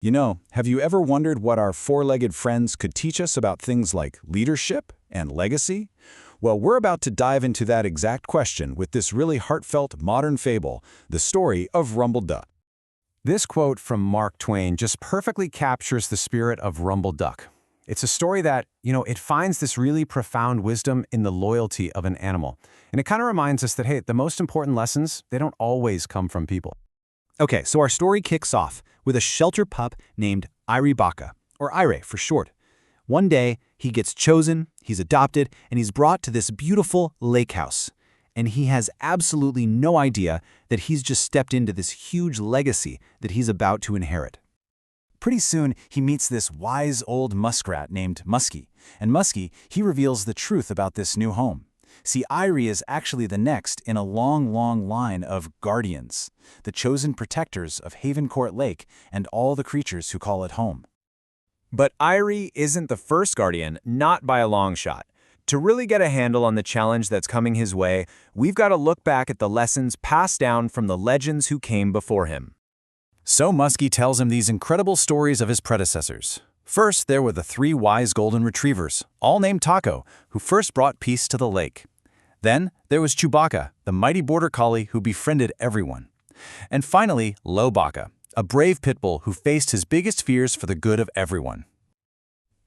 You know, have you ever wondered what our four-legged friends could teach us about things like leadership and legacy? Well, we're about to dive into that exact question with this really heartfelt modern fable, the story of Rumble Duck. This quote from Mark Twain just perfectly captures the spirit of Rumble Duck. It's a story that, it finds this really profound wisdom in the loyalty of an animal. And it kind of reminds us that, hey, the most important lessons, they don't always come from people. Okay, so our story kicks off with a shelter pup named Irie Baka, or Ire for short. One day, he gets chosen, he's adopted, and he's brought to this beautiful lake house. And he has absolutely no idea that he's just stepped into this huge legacy that he's about to inherit. Pretty soon, he meets this wise old muskrat named Muskie. And Muskie, he reveals the truth about this new home. See, Irie is actually the next in a long, long line of guardians, the chosen protectors of Haven Court Lake and all the creatures who call it home. But Irie isn't the first guardian, not by a long shot. To really get a handle on the challenge that's coming his way, we've got to look back at the lessons passed down from the legends who came before him. So Muskie tells him these incredible stories of his predecessors. First, there were the 3 wise golden retrievers, all named Taco, who first brought peace to the lake. Then, there was Chewbacca, the mighty border collie who befriended everyone. And finally, Lobaka, a brave pit bull who faced his biggest fears for the good of everyone.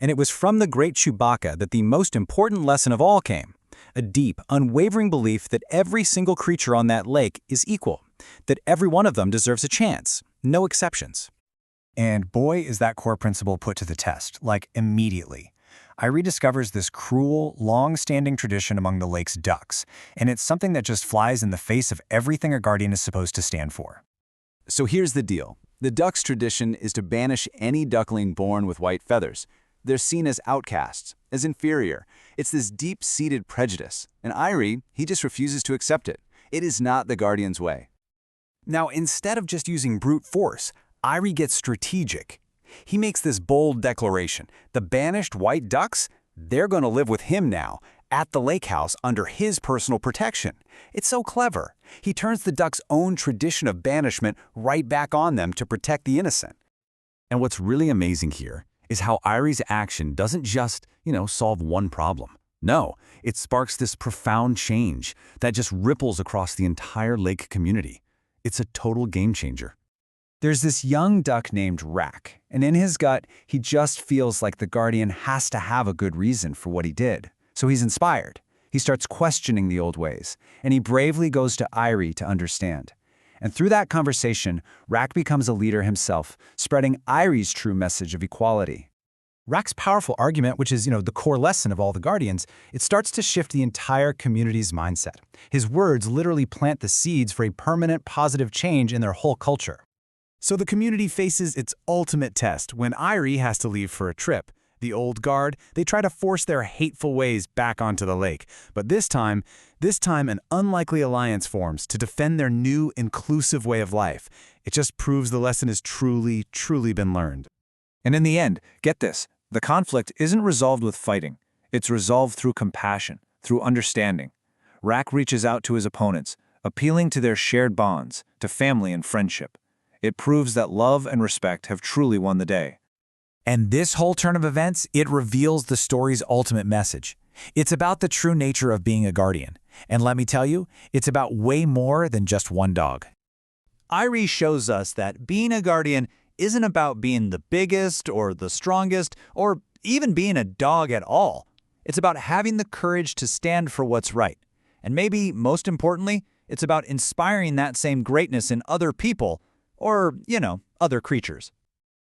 And it was from the great Chewbacca that the most important lesson of all came, a deep, unwavering belief that every single creature on that lake is equal, that every one of them deserves a chance, no exceptions. And boy, is that core principle put to the test, like immediately. Irie discovers this cruel, long-standing tradition among the lake's ducks, and it's something that just flies in the face of everything a guardian is supposed to stand for. So here's the deal. The duck's tradition is to banish any duckling born with white feathers. They're seen as outcasts, as inferior. It's this deep-seated prejudice, and Irie, he just refuses to accept it. It is not the guardian's way. Now, instead of just using brute force, Irie gets strategic. He makes this bold declaration. The banished white ducks, they're going to live with him now, at the lake house under his personal protection. It's so clever. He turns the ducks' own tradition of banishment right back on them to protect the innocent. And what's really amazing here is how Irie's action doesn't just, solve one problem. No, it sparks this profound change that just ripples across the entire lake community. It's a total game changer. There's this young duck named Rack, and in his gut, he just feels like the guardian has to have a good reason for what he did. So he's inspired. He starts questioning the old ways, and he bravely goes to Irie to understand. And through that conversation, Rack becomes a leader himself, spreading Irie's true message of equality. Rack's powerful argument, which is, the core lesson of all the guardians, it starts to shift the entire community's mindset. His words literally plant the seeds for a permanent positive change in their whole culture. So the community faces its ultimate test when Irie has to leave for a trip. The old guard, they try to force their hateful ways back onto the lake. But this time an unlikely alliance forms to defend their new, inclusive way of life. It just proves the lesson has truly, truly been learned. And in the end, get this, the conflict isn't resolved with fighting. It's resolved through compassion, through understanding. Rack reaches out to his opponents, appealing to their shared bonds, to family and friendship. It proves that love and respect have truly won the day. And this whole turn of events, it reveals the story's ultimate message. It's about the true nature of being a guardian. And let me tell you, it's about way more than just one dog. Irie shows us that being a guardian isn't about being the biggest or the strongest or even being a dog at all. It's about having the courage to stand for what's right. And maybe, most importantly, it's about inspiring that same greatness in other people or, other creatures.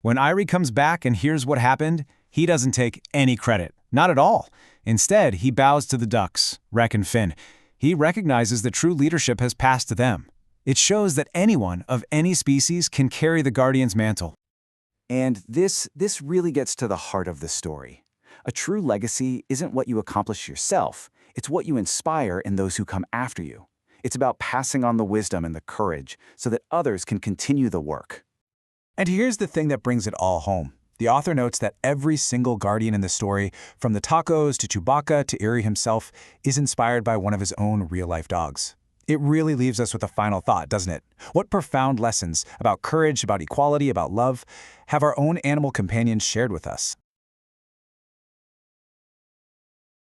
When Irie comes back and hears what happened, he doesn't take any credit. Not at all. Instead, he bows to the ducks, Rack and Finn. He recognizes that true leadership has passed to them. It shows that anyone of any species can carry the guardian's mantle. And this really gets to the heart of the story. A true legacy isn't what you accomplish yourself. It's what you inspire in those who come after you. It's about passing on the wisdom and the courage so that others can continue the work. And here's the thing that brings it all home. The author notes that every single guardian in the story, from the tacos to Chewbacca to Irie himself, is inspired by one of his own real-life dogs. It really leaves us with a final thought, doesn't it? What profound lessons about courage, about equality, about love have our own animal companions shared with us?